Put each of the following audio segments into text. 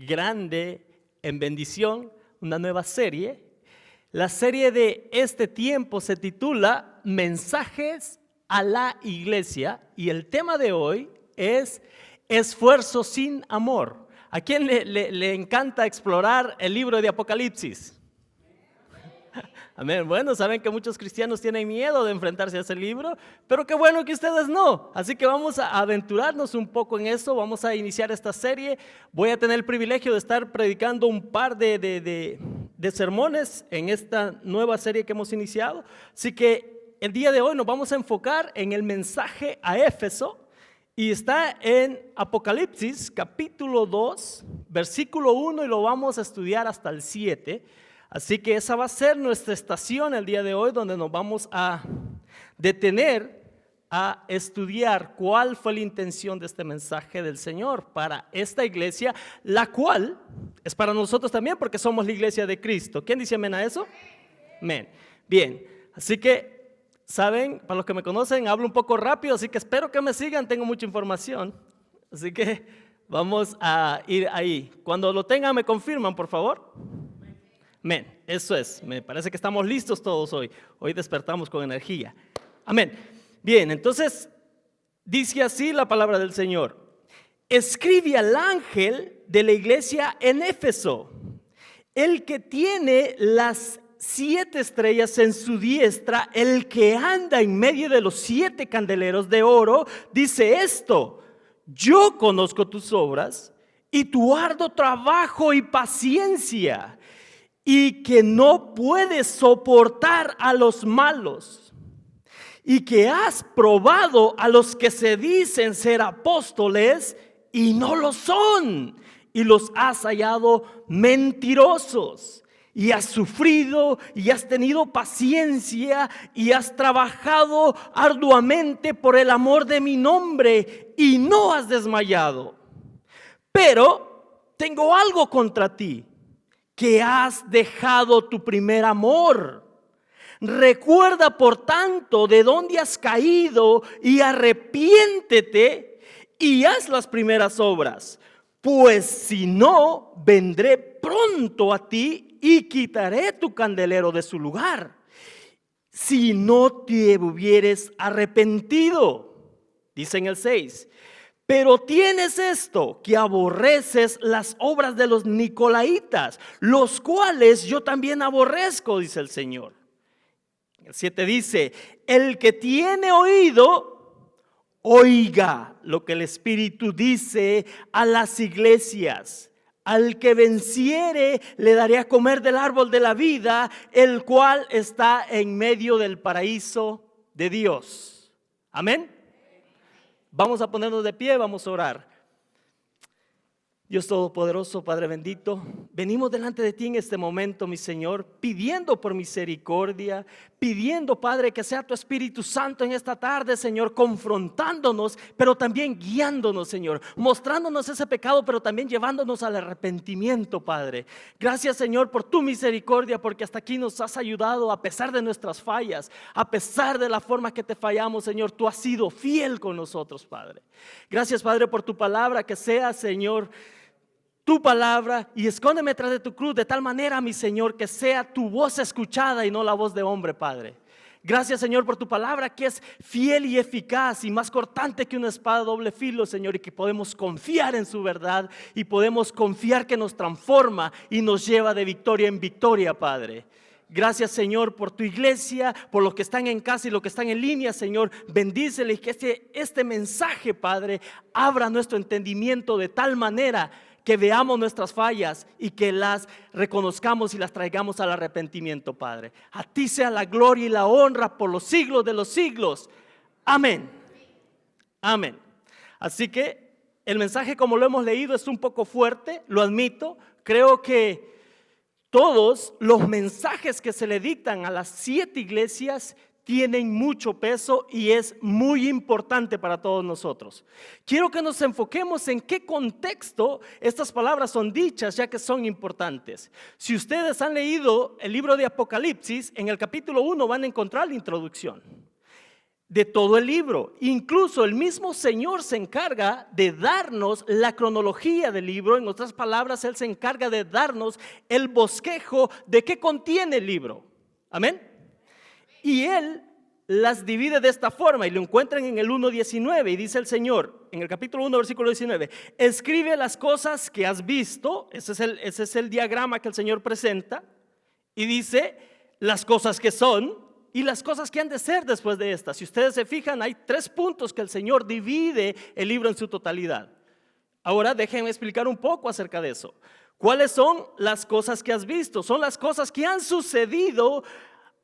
grande en bendición, una nueva serie. La serie de este tiempo se titula Mensajes a la Iglesia y el tema de hoy es esfuerzo sin amor. ¿A quién le encanta explorar el libro de Apocalipsis? Amén. Bueno, saben que muchos cristianos tienen miedo de enfrentarse a ese libro, pero qué bueno que ustedes no. Así que vamos a aventurarnos un poco en eso, vamos a iniciar esta serie. Voy a tener el privilegio de estar predicando un par de sermones en esta nueva serie que hemos iniciado. Así que el día de hoy nos vamos a enfocar en el mensaje a Éfeso y está en Apocalipsis capítulo 2, versículo 1 y lo vamos a estudiar hasta el 7. Así que esa va a ser nuestra estación el día de hoy, donde nos vamos a detener a estudiar cuál fue la intención de este mensaje del Señor para esta iglesia, la cual es para nosotros también porque somos la iglesia de Cristo. ¿Quién dice amén a eso? Amén. Bien, así que, saben, para los que me conocen, hablo un poco rápido, así que espero que me sigan, tengo mucha información. Así que vamos a ir ahí. Cuando lo tengan, me confirman, por favor. Amén, eso es, me parece que estamos listos todos hoy. Hoy despertamos con energía. Amén. Bien, entonces dice así la palabra del Señor. Escribe al ángel de la iglesia en Éfeso, el que tiene las 7 estrellas en su diestra, el que anda en medio de los 7 candeleros de oro, dice esto: yo conozco tus obras y tu arduo trabajo y paciencia, y que no puedes soportar a los malos, y que has probado a los que se dicen ser apóstoles y no lo son, y los has hallado mentirosos, y has sufrido y has tenido paciencia y has trabajado arduamente por el amor de mi nombre y no has desmayado. Pero tengo algo contra ti, que has dejado tu primer amor. Recuerda, por tanto, de dónde has caído y arrepiéntete y haz las primeras obras. Pues si no, vendré pronto a ti y quitaré tu candelero de su lugar, si no te hubieres arrepentido. Dice en el 6. Pero tienes esto, que aborreces las obras de los nicolaitas, los cuales yo también aborrezco, dice el Señor. El 7 dice: el que tiene oído, oiga lo que el Espíritu dice a las iglesias. Al que venciere, le daré a comer del árbol de la vida, el cual está en medio del paraíso de Dios. Amén. Vamos a ponernos de pie, vamos a orar. Dios Todopoderoso, Padre bendito, venimos delante de ti en este momento, mi Señor, pidiendo por misericordia, pidiendo, Padre, que sea tu Espíritu Santo en esta tarde, Señor, confrontándonos, pero también guiándonos, Señor, mostrándonos ese pecado, pero también llevándonos al arrepentimiento, Padre. Gracias, Señor, por tu misericordia, porque hasta aquí nos has ayudado a pesar de nuestras fallas, a pesar de la forma que te fallamos, Señor, tú has sido fiel con nosotros, Padre. Gracias, Padre, por tu palabra, que sea, Señor, tu palabra, y escóndeme tras de tu cruz de tal manera, mi Señor, que sea tu voz escuchada y no la voz de hombre, Padre. Gracias, Señor, por tu palabra, que es fiel y eficaz y más cortante que una espada de doble filo, Señor, y que podemos confiar en su verdad y podemos confiar que nos transforma y nos lleva de victoria en victoria, Padre. Gracias, Señor, por tu iglesia, por los que están en casa y los que están en línea, Señor. Bendíceles, que este mensaje, Padre, abra nuestro entendimiento de tal manera que veamos nuestras fallas y que las reconozcamos y las traigamos al arrepentimiento, Padre. A ti sea la gloria y la honra por los siglos de los siglos. Amén. Amén. Así que el mensaje, como lo hemos leído, es un poco fuerte, lo admito. Creo que todos los mensajes que se le dictan a las 7 iglesias tienen mucho peso y es muy importante para todos nosotros. Quiero que nos enfoquemos en qué contexto estas palabras son dichas, ya que son importantes. Si ustedes han leído el libro de Apocalipsis, en el capítulo 1 van a encontrar la introducción. de todo el libro. Incluso el mismo Señor se encarga de darnos la cronología del libro. En otras palabras, Él se encarga de darnos el bosquejo de qué contiene el libro. Amén. Y Él las divide de esta forma y lo encuentran en el 1:19 y dice el Señor, en el capítulo 1, versículo 19, escribe las cosas que has visto. Ese es el diagrama que el Señor presenta y dice las cosas que son y las cosas que han de ser después de estas. Si ustedes se fijan, hay 3 puntos que el Señor divide el libro en su totalidad. Ahora déjenme explicar un poco acerca de eso. ¿Cuáles son las cosas que has visto? Son las cosas que han sucedido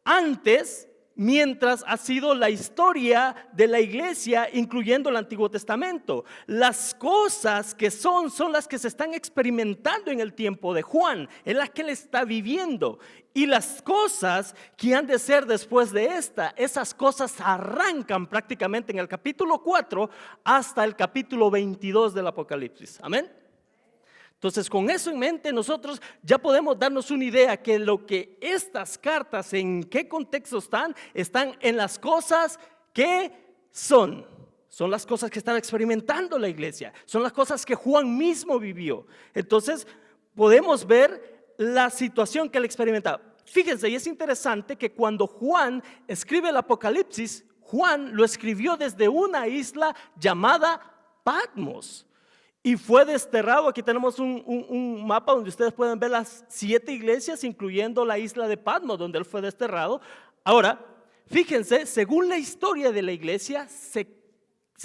antes, mientras ha sido la historia de la iglesia, incluyendo el Antiguo Testamento. Las cosas que son las que se están experimentando en el tiempo de Juan, en las que él está viviendo. Y las cosas que han de ser después de esas cosas arrancan prácticamente en el capítulo 4 hasta el capítulo 22 del Apocalipsis. Amén. Entonces, con eso en mente, nosotros ya podemos darnos una idea que lo que estas cartas, en qué contexto están en las cosas que son. Son las cosas que están experimentando la iglesia. Son las cosas que Juan mismo vivió. Entonces, podemos ver la situación que él experimentaba. Fíjense, y es interesante que cuando Juan escribe el Apocalipsis, Juan lo escribió desde una isla llamada Patmos. Y fue desterrado. Aquí tenemos un mapa donde ustedes pueden ver las 7 iglesias, incluyendo la isla de Patmos, donde él fue desterrado. Ahora, fíjense, según la historia de la iglesia, se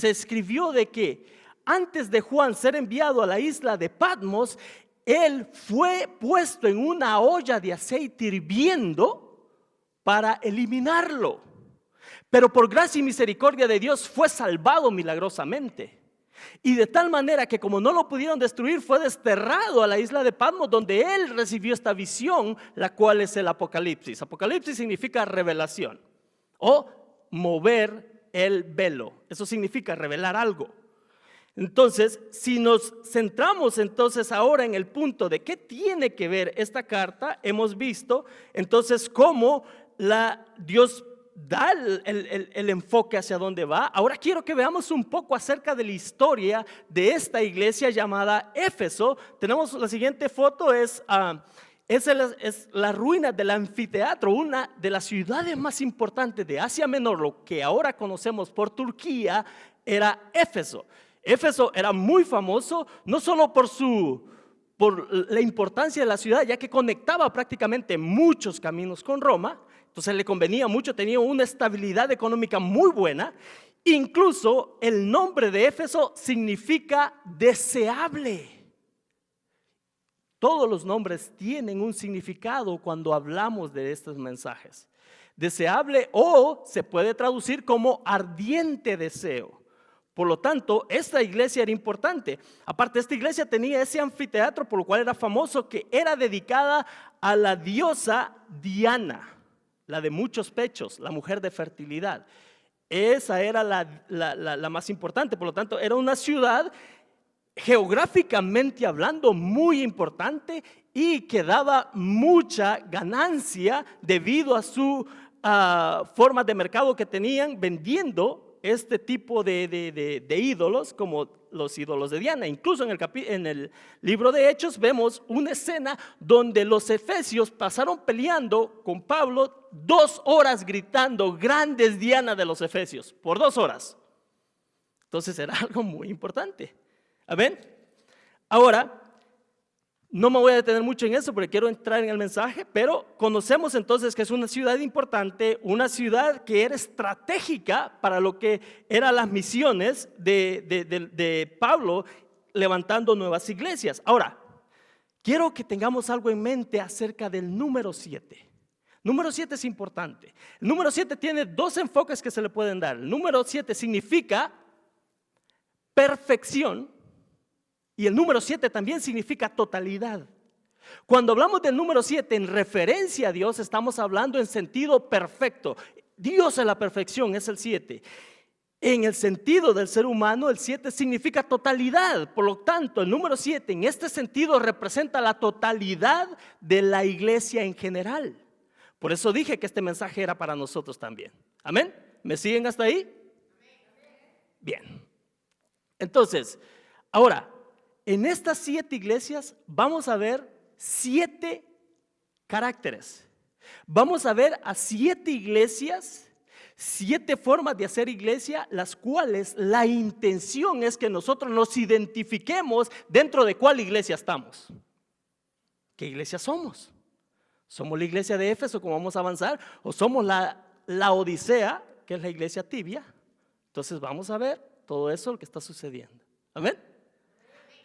escribió de que antes de Juan ser enviado a la isla de Patmos, él fue puesto en una olla de aceite hirviendo para eliminarlo. Pero por gracia y misericordia de Dios fue salvado milagrosamente. Y de tal manera que como no lo pudieron destruir, fue desterrado a la isla de Patmos, donde él recibió esta visión, la cual es el Apocalipsis. Apocalipsis significa revelación o mover el velo. Eso significa revelar algo. Entonces, si nos centramos entonces ahora en el punto de qué tiene que ver esta carta, hemos visto entonces cómo Dios da el enfoque hacia dónde va. Ahora quiero que veamos un poco acerca de la historia de esta iglesia llamada Éfeso. Tenemos la siguiente foto, es la ruina del anfiteatro, una de las ciudades más importantes de Asia Menor, lo que ahora conocemos por Turquía, era Éfeso. Éfeso era muy famoso, no solo por la importancia de la ciudad, ya que conectaba prácticamente muchos caminos con Roma. Entonces le convenía mucho, tenía una estabilidad económica muy buena. Incluso el nombre de Éfeso significa deseable. Todos los nombres tienen un significado cuando hablamos de estos mensajes. Deseable, o se puede traducir como ardiente deseo. Por lo tanto, esta iglesia era importante. Aparte, esta iglesia tenía ese anfiteatro, por lo cual era famoso, que era dedicada a la diosa Diana, la de muchos pechos, la mujer de fertilidad. Esa era la más importante. Por lo tanto, era una ciudad geográficamente hablando muy importante y que daba mucha ganancia debido a su forma de mercado que tenían, vendiendo este tipo de ídolos, como los ídolos de Diana. Incluso en el libro de Hechos vemos una escena donde los efesios pasaron peleando con Pablo 2 horas gritando grandes Diana de los efesios, por 2 horas. Entonces era algo muy importante. ¿Amén? Ahora, no me voy a detener mucho en eso porque quiero entrar en el mensaje, pero conocemos entonces que es una ciudad importante, una ciudad que era estratégica para lo que eran las misiones de Pablo levantando nuevas iglesias. Ahora, quiero que tengamos algo en mente acerca del número 7. Número 7 es importante. El número 7 tiene 2 enfoques que se le pueden dar. El número 7 significa perfección. Y el número 7 también significa totalidad. Cuando hablamos del número 7 en referencia a Dios, estamos hablando en sentido perfecto. Dios es la perfección, es el 7. En el sentido del ser humano, el 7 significa totalidad. Por lo tanto, el número 7 en este sentido representa la totalidad de la iglesia en general. Por eso dije que este mensaje era para nosotros también. ¿Amén? ¿Me siguen hasta ahí? Bien. Entonces, ahora, en estas 7 iglesias vamos a ver 7 caracteres. Vamos a ver a 7 iglesias, 7 formas de hacer iglesia, las cuales la intención es que nosotros nos identifiquemos dentro de cuál iglesia estamos. ¿Qué iglesia somos? ¿Somos la iglesia de Éfeso, como vamos a avanzar? ¿O somos la Odisea, que es la iglesia tibia? Entonces vamos a ver todo eso lo que está sucediendo. ¿Amén?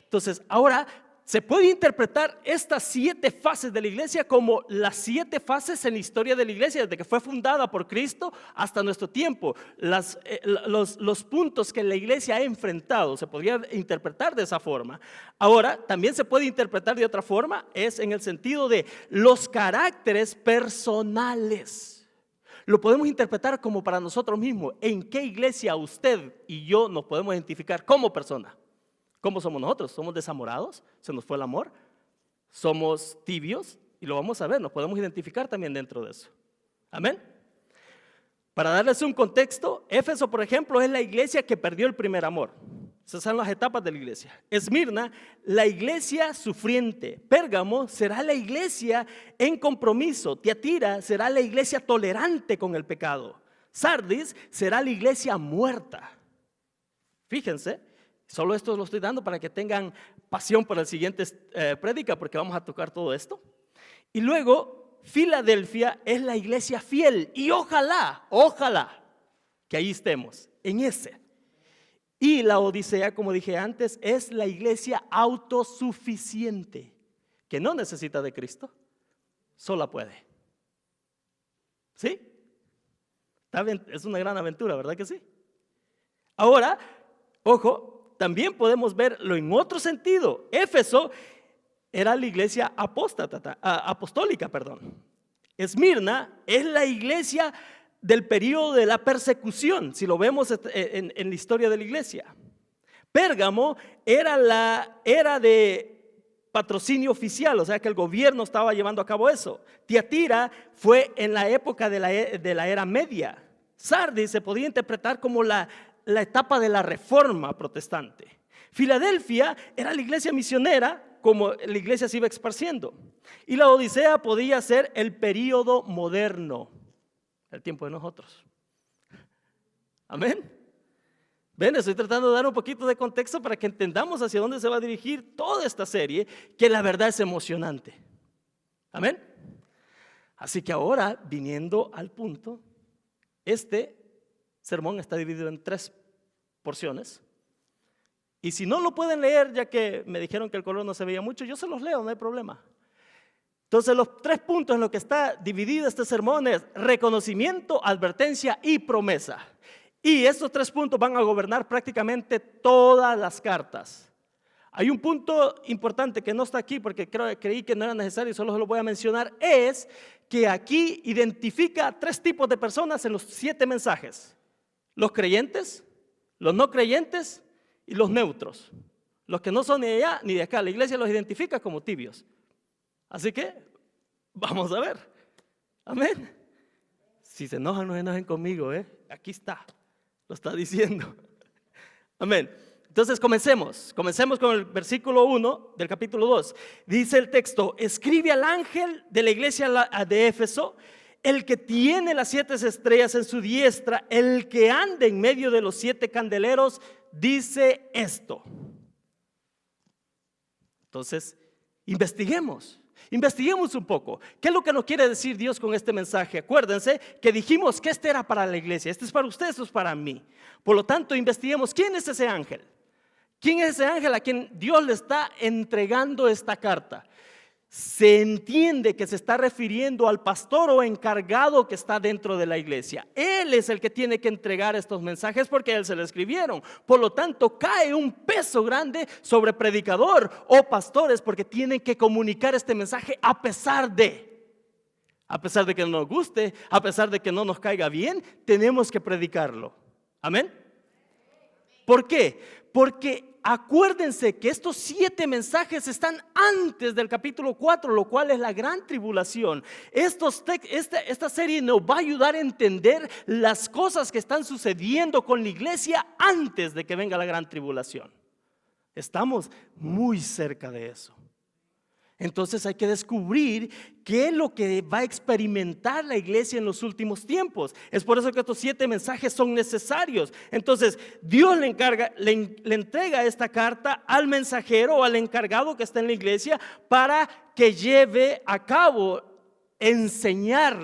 Entonces ahora se puede interpretar estas 7 fases de la iglesia como las 7 fases en la historia de la iglesia, desde que fue fundada por Cristo hasta nuestro tiempo. Los puntos que la iglesia ha enfrentado se podría interpretar de esa forma. Ahora, también se puede interpretar de otra forma, es en el sentido de los caracteres personales. Lo podemos interpretar como para nosotros mismos. ¿En qué iglesia usted y yo nos podemos identificar como persona? ¿Cómo somos nosotros? ¿Somos desamorados? ¿Se nos fue el amor? ¿Somos tibios? Y lo vamos a ver, nos podemos identificar también dentro de eso. ¿Amén? Para darles un contexto, Éfeso, por ejemplo, es la iglesia que perdió el primer amor. Esas son las etapas de la iglesia. Esmirna, la iglesia sufriente. Pérgamo será la iglesia en compromiso. Tiatira será la iglesia tolerante con el pecado. Sardis será la iglesia muerta. Fíjense, solo esto lo estoy dando para que tengan pasión por el siguiente prédica, porque vamos a tocar todo esto. Y luego, Filadelfia es la iglesia fiel. Y ojalá que ahí estemos, en ese. Y la Odisea, como dije antes, es la iglesia autosuficiente, que no necesita de Cristo, sola puede. ¿Sí? Es una gran aventura, ¿verdad que sí? Ahora, ojo, también podemos verlo en otro sentido. Éfeso era la iglesia apostólica. Esmirna es la iglesia del periodo de la persecución, si lo vemos en la historia de la iglesia. Pérgamo era de patrocinio oficial, o sea que el gobierno estaba llevando a cabo eso. Tiatira fue en la época de la era media. Sardis se podía interpretar como la etapa de la reforma protestante. Filadelfia era la iglesia misionera, como la iglesia se iba esparciendo. Y la Odisea podía ser el periodo moderno, el tiempo de nosotros. Amén. Ven, estoy tratando de dar un poquito de contexto para que entendamos hacia dónde se va a dirigir toda esta serie, que la verdad es emocionante. Amén. Así que ahora, viniendo al punto, este sermón está dividido en 3 porciones. Y si no lo pueden leer, ya que me dijeron que el color no se veía mucho, yo se los leo, no hay problema. Entonces los 3 puntos en los que está dividido este sermón es reconocimiento, advertencia y promesa. Y estos 3 puntos van a gobernar prácticamente todas las cartas. Hay un punto importante que no está aquí porque creí que no era necesario y solo se lo voy a mencionar, es que aquí identifica 3 tipos de personas en los 7 mensajes. Los creyentes, los no creyentes y los neutros. Los que no son ni de allá ni de acá. La iglesia los identifica como tibios. Así que, vamos a ver. Amén. Si se enojan, no se enojen conmigo, Aquí está, lo está diciendo. Amén. Entonces comencemos con el versículo 1 del capítulo 2. Dice el texto: escribe al ángel de la iglesia de Éfeso, el que tiene las 7 estrellas en su diestra, el que anda en medio de los 7 candeleros, dice esto. Entonces, investiguemos un poco. ¿Qué es lo que nos quiere decir Dios con este mensaje? Acuérdense que dijimos que este era para la iglesia, este es para ustedes, esto es para mí. Por lo tanto, investiguemos quién es ese ángel. ¿Quién es ese ángel a quien Dios le está entregando esta carta? Se entiende que se está refiriendo al pastor o encargado que está dentro de la iglesia. Él es el que tiene que entregar estos mensajes porque él se lo escribieron. Por lo tanto, cae un peso grande sobre predicador o pastores porque tienen que comunicar este mensaje a pesar de que no nos guste, a pesar de que no nos caiga bien, tenemos que predicarlo. Amén. ¿Por qué? Porque acuérdense que estos 7 mensajes están antes del capítulo 4, lo cual es la gran tribulación. Esta serie nos va a ayudar a entender las cosas que están sucediendo con la iglesia antes de que venga la gran tribulación. Estamos muy cerca de eso. Entonces hay que descubrir qué es lo que va a experimentar la iglesia en los últimos tiempos. Es por eso que estos 7 mensajes son necesarios. Entonces Dios le entrega esta carta al mensajero o al encargado que está en la iglesia para que lleve a cabo enseñar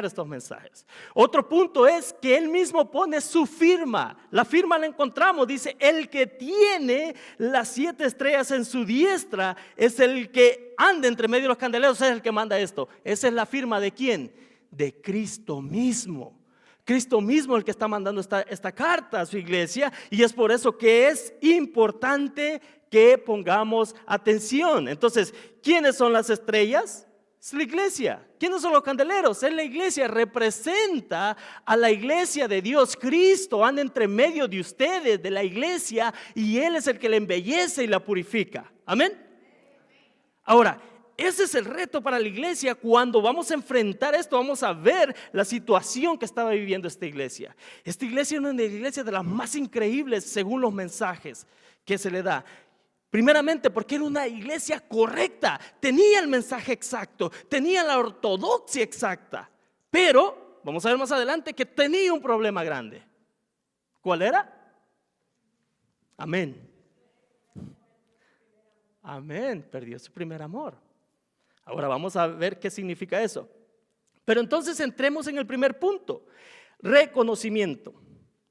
estos mensajes. Otro punto es que él mismo pone su firma. La firma la encontramos, dice: el que tiene las 7 estrellas en su diestra es el que anda entre medio de los candeleros, es el que manda esto. Esa es la firma ¿de quién? De Cristo mismo. Cristo mismo el que está mandando esta carta a su iglesia, y es por eso que es importante que pongamos atención. Entonces, ¿quiénes son las estrellas? Es la iglesia. ¿Quiénes son los candeleros? Es la iglesia, representa a la iglesia de Dios. Cristo anda entre medio de ustedes, de la iglesia, y Él es el que la embellece y la purifica. Amén. Ahora, ese es el reto para la iglesia. Cuando vamos a enfrentar esto, vamos a ver la situación que estaba viviendo esta iglesia. Esta iglesia es una de las iglesias de las más increíbles según los mensajes que se le da. Primeramente porque era una iglesia correcta, tenía el mensaje exacto, tenía la ortodoxia exacta, pero vamos a ver más adelante que tenía un problema grande. ¿Cuál era? Amén. Amén, perdió su primer amor. Ahora vamos a ver qué significa eso. Pero entonces entremos en el primer punto: reconocimiento.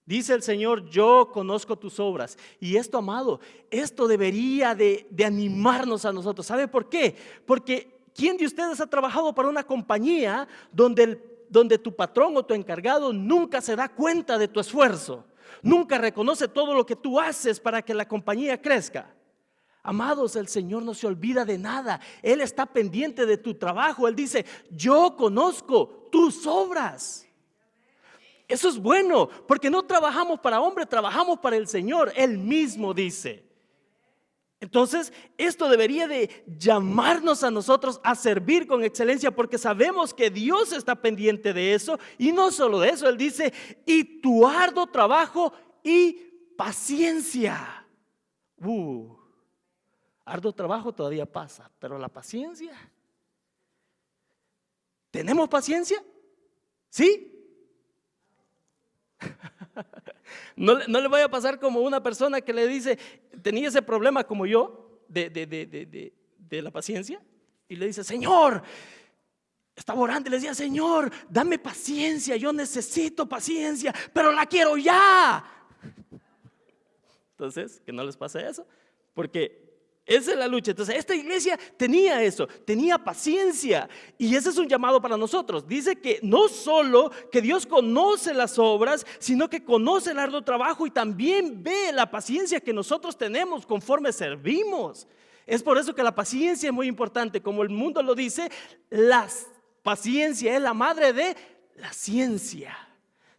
Dice el Señor: yo conozco tus obras. Y esto, amado, esto debería de animarnos a nosotros. ¿Sabe por qué? Porque ¿quién de ustedes ha trabajado para una compañía donde tu patrón o tu encargado nunca se da cuenta de tu esfuerzo? Nunca reconoce todo lo que tú haces para que la compañía crezca. Amados, el Señor no se olvida de nada. Él está pendiente de tu trabajo. Él dice: yo conozco tus obras. Eso es bueno, porque no trabajamos para hombre, trabajamos para el Señor. Él mismo dice. Entonces, esto debería de llamarnos a nosotros a servir con excelencia, porque sabemos que Dios está pendiente de eso. Y no solo de eso, Él dice: y tu arduo trabajo y paciencia. Arduo trabajo todavía pasa, pero la paciencia. ¿Tenemos paciencia? ¿Sí? No le vaya a pasar como una persona que le dice, tenía ese problema como yo de la paciencia, y le dice: Señor, estaba orando y le decía: Señor, dame paciencia, yo necesito paciencia, pero la quiero ya. Entonces, que no les pase eso, porque esa es la lucha. Entonces, esta iglesia tenía eso, tenía paciencia, y ese es un llamado para nosotros. Dice que no solo que Dios conoce las obras, sino que conoce el arduo trabajo y también ve la paciencia que nosotros tenemos conforme servimos. Es por eso que la paciencia es muy importante. Como el mundo lo dice, la paciencia es la madre de la ciencia.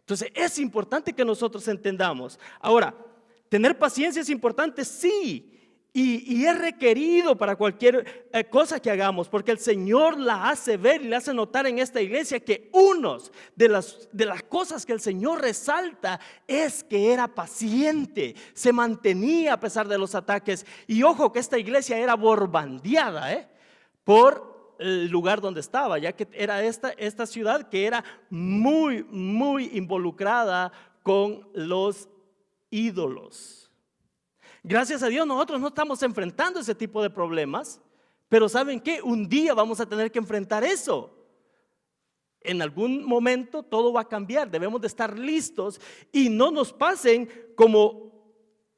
Entonces, es importante que nosotros entendamos. Ahora, tener paciencia es importante, sí. Y es requerido para cualquier cosa que hagamos, porque el Señor la hace ver y la hace notar en esta iglesia que unos de las cosas que el Señor resalta es que era paciente, se mantenía a pesar de los ataques. Y ojo que esta iglesia era bombardeada por el lugar donde estaba, ya que era esta ciudad que era muy, muy involucrada con los ídolos. Gracias a Dios nosotros no estamos enfrentando ese tipo de problemas, pero ¿saben qué? Un día vamos a tener que enfrentar eso. En algún momento todo va a cambiar, debemos de estar listos y no nos pasen como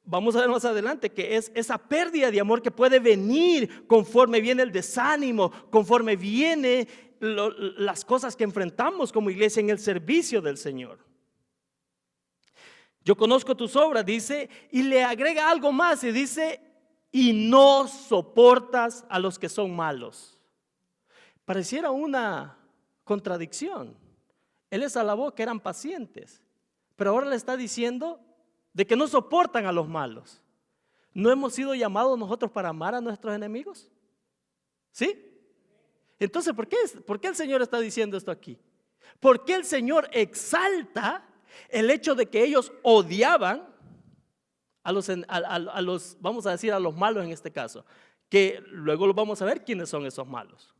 vamos a ver más adelante, que es esa pérdida de amor que puede venir conforme viene el desánimo, conforme viene las cosas que enfrentamos como iglesia en el servicio del Señor. Yo conozco tus obras, dice, y le agrega algo más y dice: y no soportas a los que son malos. Pareciera una contradicción. Él les alabó que eran pacientes, pero ahora le está diciendo de que no soportan a los malos. ¿No hemos sido llamados nosotros para amar a nuestros enemigos? ¿Sí? Entonces, ¿por qué el Señor está diciendo esto aquí? ¿Por qué el Señor exalta el hecho de que ellos odiaban a los, vamos a decir, a los malos en este caso? Que luego lo vamos a ver quiénes son esos malos.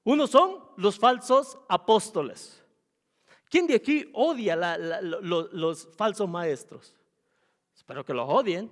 Uno son los falsos apóstoles. ¿Quién de aquí odia los falsos maestros? Espero que los odien.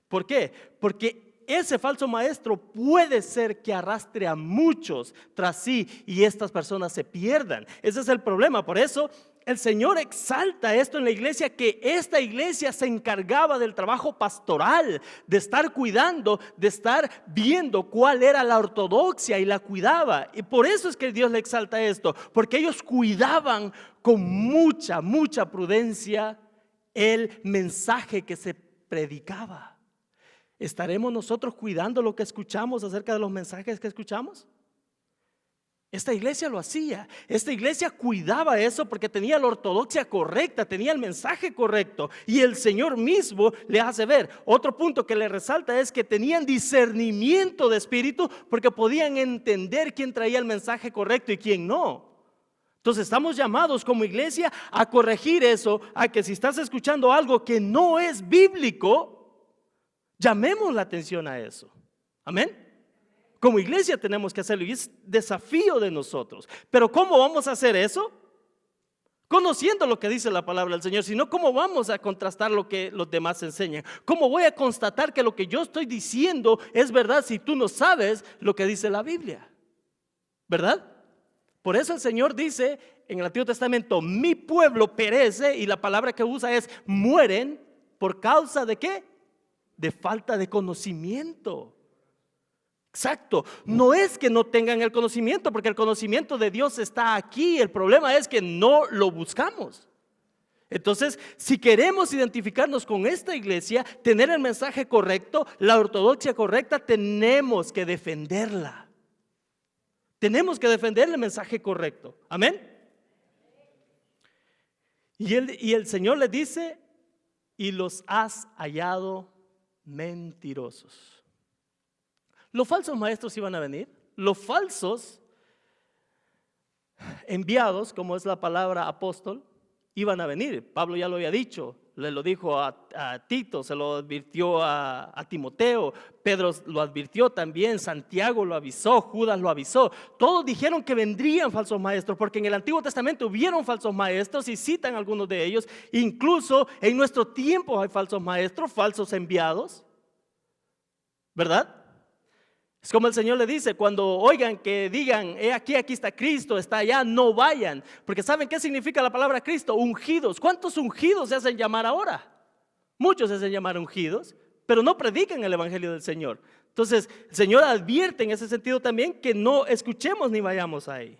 ¿Por qué? Porque ese falso maestro puede ser que arrastre a muchos tras sí y estas personas se pierdan. Ese es el problema. Por eso el Señor exalta esto en la iglesia, que esta iglesia se encargaba del trabajo pastoral, de estar cuidando, de estar viendo cuál era la ortodoxia y la cuidaba. Y por eso es que Dios le exalta esto, porque ellos cuidaban con mucha prudencia el mensaje que se predicaba. ¿Estaremos nosotros cuidando lo que escuchamos acerca de los mensajes que escuchamos? Esta iglesia lo hacía. Esta iglesia cuidaba eso porque tenía la ortodoxia correcta, tenía el mensaje correcto. Y el Señor mismo le hace ver. Otro punto que le resalta es que tenían discernimiento de espíritu, porque podían entender quién traía el mensaje correcto y quién no. Entonces estamos llamados como iglesia a corregir eso, a que si estás escuchando algo que no es bíblico, llamemos la atención a eso. Amén. Como iglesia tenemos que hacerlo y es desafío de nosotros. Pero ¿cómo vamos a hacer eso? Conociendo lo que dice la palabra del Señor. Si no, ¿cómo vamos a contrastar lo que los demás enseñan? ¿Cómo voy a constatar que lo que yo estoy diciendo es verdad si tú no sabes lo que dice la Biblia? ¿Verdad? Por eso el Señor dice en el Antiguo Testamento: mi pueblo perece, y la palabra que usa es mueren. ¿Por causa de qué? De falta de conocimiento. Exacto, no es que no tengan el conocimiento, porque el conocimiento de Dios está aquí. El problema es que no lo buscamos. Entonces, si queremos identificarnos con esta iglesia, tener el mensaje correcto, la ortodoxia correcta, tenemos que defenderla. Tenemos que defender el mensaje correcto. Amén. Y el Señor le dice: y los has hallado mentirosos. Los falsos maestros iban a venir. Los falsos enviados, como es la palabra apóstol, iban a venir. Pablo ya lo había dicho, le lo dijo a Tito, se lo advirtió a Timoteo, Pedro lo advirtió también, Santiago lo avisó, Judas lo avisó. Todos dijeron que vendrían falsos maestros, porque en el Antiguo Testamento hubieron falsos maestros y citan algunos de ellos. Incluso en nuestro tiempo hay falsos maestros, falsos enviados, ¿verdad? Es como el Señor le dice: cuando oigan que digan, aquí está Cristo, está allá, no vayan. Porque ¿saben qué significa la palabra Cristo? Ungidos. ¿Cuántos ungidos se hacen llamar ahora? Muchos se hacen llamar ungidos, pero no predican el evangelio del Señor. Entonces el Señor advierte en ese sentido también que no escuchemos ni vayamos ahí.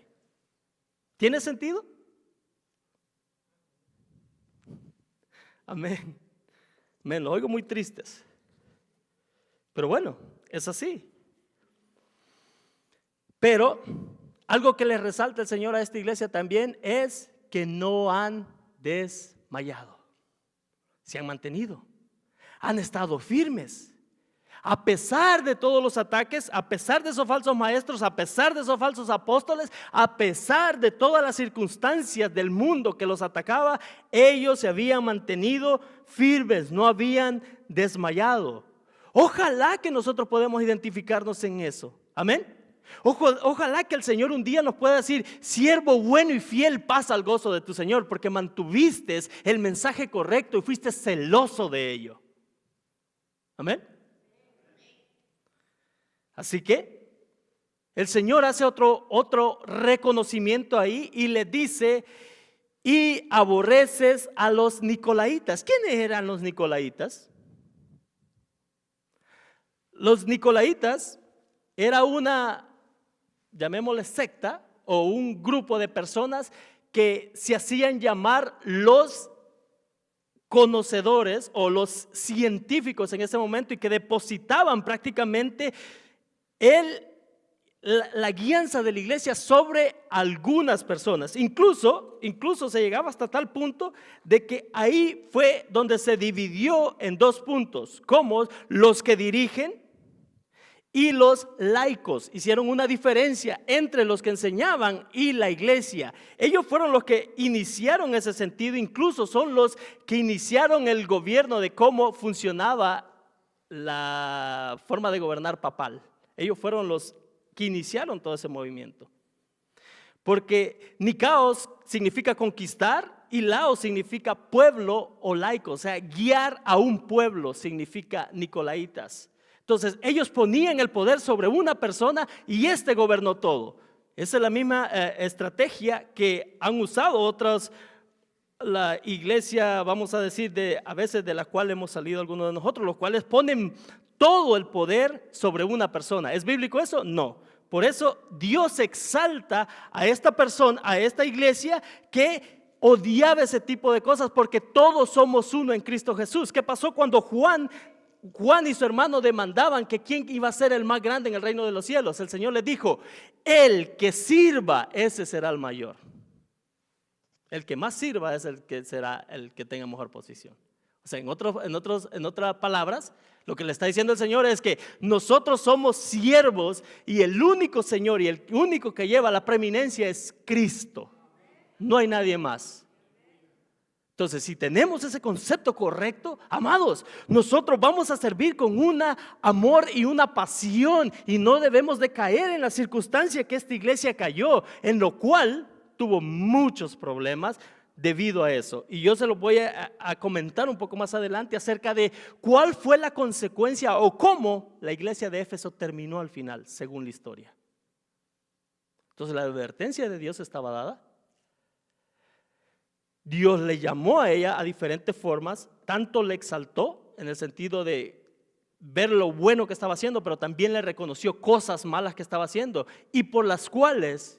¿Tiene sentido? Amén. Me lo oigo muy tristes. Pero bueno, es así. Pero algo que le resalta el Señor a esta iglesia también es que no han desmayado. Se han mantenido, han estado firmes. A pesar de todos los ataques, a pesar de esos falsos maestros, a pesar de esos falsos apóstoles, a pesar de todas las circunstancias del mundo que los atacaba, ellos se habían mantenido firmes, no habían desmayado. Ojalá que nosotros podamos identificarnos en eso. Amén. Ojalá que el Señor un día nos pueda decir: siervo bueno y fiel, pasa al gozo de tu Señor, porque mantuviste el mensaje correcto y fuiste celoso de ello. Amén. Así que el Señor hace otro reconocimiento ahí y le dice: y aborreces a los nicolaitas. ¿Quiénes eran los nicolaitas? Los nicolaitas era una, llamémosle secta, o un grupo de personas que se hacían llamar los conocedores o los científicos en ese momento, y que depositaban prácticamente la guianza de la iglesia sobre algunas personas. Incluso se llegaba hasta tal punto de que ahí fue donde se dividió en dos puntos, como los que dirigen y los laicos. Hicieron una diferencia entre los que enseñaban y la iglesia. Ellos fueron los que iniciaron ese sentido, incluso son los que iniciaron el gobierno de cómo funcionaba la forma de gobernar papal. Ellos fueron los que iniciaron todo ese movimiento. Porque Nikaos significa conquistar y Laos significa pueblo o laico, o sea, guiar a un pueblo significa nicolaitas. Entonces, ellos ponían el poder sobre una persona y este gobernó todo. Esa es la misma estrategia que han usado otras, la iglesia, vamos a decir, a veces de la cual hemos salido algunos de nosotros, los cuales ponen todo el poder sobre una persona. ¿Es bíblico eso? No. Por eso Dios exalta a esta persona, a esta iglesia que odiaba ese tipo de cosas, porque todos somos uno en Cristo Jesús. ¿Qué pasó cuando Juan y su hermano demandaban que quién iba a ser el más grande en el reino de los cielos? El Señor les dijo: el que sirva, ese será el mayor. El que más sirva es el que será el que tenga mejor posición. O sea, en otras palabras, lo que le está diciendo el Señor es que nosotros somos siervos y el único Señor y el único que lleva la preeminencia es Cristo. No hay nadie más. Entonces, si tenemos ese concepto correcto, amados, nosotros vamos a servir con un amor y una pasión y no debemos de caer en la circunstancia que esta iglesia cayó, en lo cual tuvo muchos problemas debido a eso. Y yo se lo voy a comentar un poco más adelante acerca de cuál fue la consecuencia o cómo la iglesia de Éfeso terminó al final, según la historia. Entonces, la advertencia de Dios estaba dada. Dios le llamó a ella a diferentes formas, tanto le exaltó en el sentido de ver lo bueno que estaba haciendo, pero también le reconoció cosas malas que estaba haciendo y por las cuales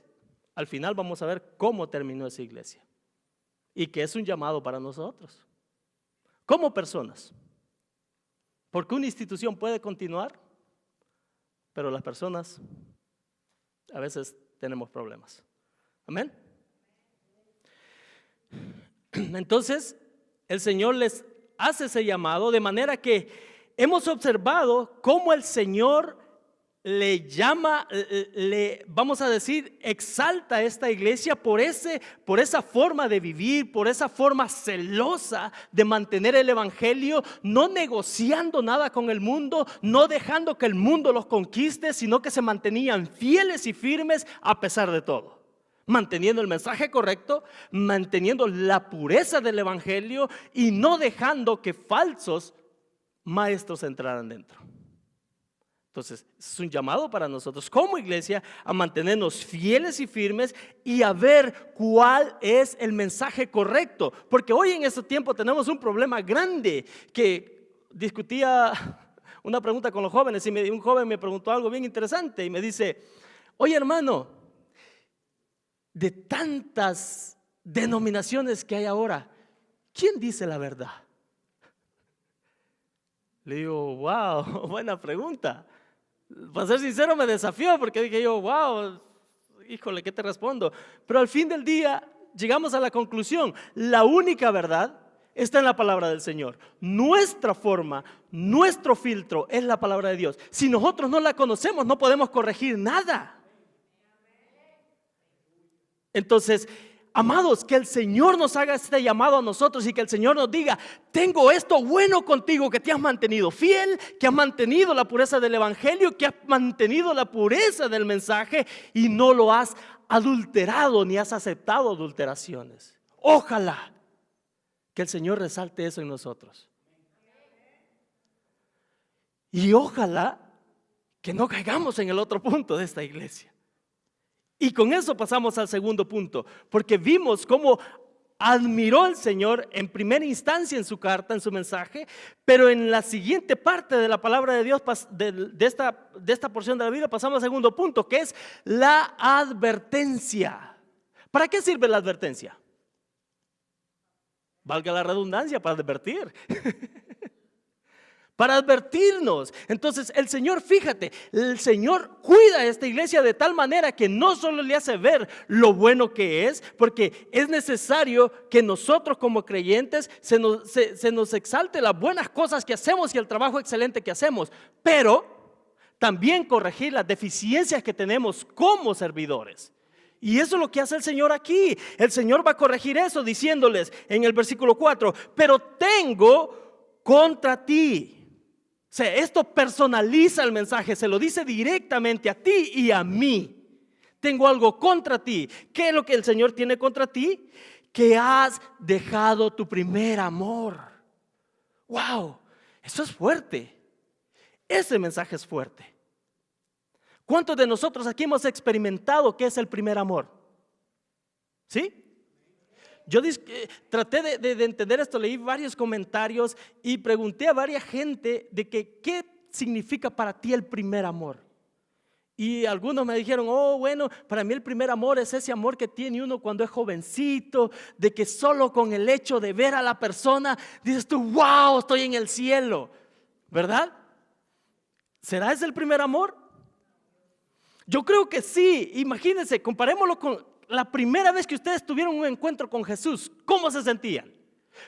al final vamos a ver cómo terminó esa iglesia y que es un llamado para nosotros como personas, porque una institución puede continuar, pero las personas a veces tenemos problemas. Amén. Entonces, el Señor les hace ese llamado, de manera que hemos observado cómo el Señor le llama, vamos a decir, exalta a esta iglesia por esa forma de vivir, por esa forma celosa de mantener el evangelio, no negociando nada con el mundo, no dejando que el mundo los conquiste, sino que se mantenían fieles y firmes a pesar de todo. Manteniendo el mensaje correcto, manteniendo la pureza del evangelio y no dejando que falsos maestros entraran dentro. Entonces, es un llamado para nosotros como iglesia a mantenernos fieles y firmes y a ver cuál es el mensaje correcto. Porque hoy en este tiempo tenemos un problema grande que discutía una pregunta con los jóvenes y un joven me preguntó algo bien interesante y me dice: oye, hermano, de tantas denominaciones que hay ahora, ¿quién dice la verdad? Le digo: wow, buena pregunta. Para ser sincero me desafió porque dije yo: wow, híjole, ¿qué te respondo? Pero al fin del día llegamos a la conclusión: la única verdad está en la palabra del Señor. Nuestra forma, nuestro filtro es la palabra de Dios. Si nosotros no la conocemos, no podemos corregir nada. Entonces, amados, que el Señor nos haga este llamado a nosotros y que el Señor nos diga: tengo esto bueno contigo, que te has mantenido fiel, que has mantenido la pureza del evangelio, que has mantenido la pureza del mensaje y no lo has adulterado ni has aceptado adulteraciones. Ojalá que el Señor resalte eso en nosotros. Y ojalá que no caigamos en el otro punto de esta iglesia. Y con eso pasamos al segundo punto, porque vimos cómo admiró el Señor en primera instancia en su carta, en su mensaje, pero en la siguiente parte de la palabra de Dios, de esta porción de la Biblia, pasamos al segundo punto, que es la advertencia. ¿Para qué sirve la advertencia? Valga la redundancia, para advertir. para advertirnos. Entonces el Señor, fíjate, el Señor cuida a esta iglesia de tal manera que no solo le hace ver lo bueno que es, porque es necesario que nosotros como creyentes se nos exalte las buenas cosas que hacemos y el trabajo excelente que hacemos, pero también corregir las deficiencias que tenemos como servidores. Y eso es lo que hace el Señor aquí. El Señor va a corregir eso diciéndoles en el versículo 4, pero tengo contra ti. O sea, esto personaliza el mensaje, se lo dice directamente a ti y a mí. Tengo algo contra ti. ¿Qué es lo que el Señor tiene contra ti? Que has dejado tu primer amor. ¡Wow! Eso es fuerte. Ese mensaje es fuerte. ¿Cuántos de nosotros aquí hemos experimentado qué es el primer amor? ¿Sí? Yo traté de entender esto, leí varios comentarios y pregunté a varias gente de que qué significa para ti el primer amor. Y algunos me dijeron, oh bueno, para mí el primer amor es ese amor que tiene uno cuando es jovencito, de que solo con el hecho de ver a la persona dices tú, wow, estoy en el cielo, ¿verdad? ¿Será ese el primer amor? Yo creo que sí. Imagínense, comparémoslo con la primera vez que ustedes tuvieron un encuentro con Jesús. ¿Cómo se sentían?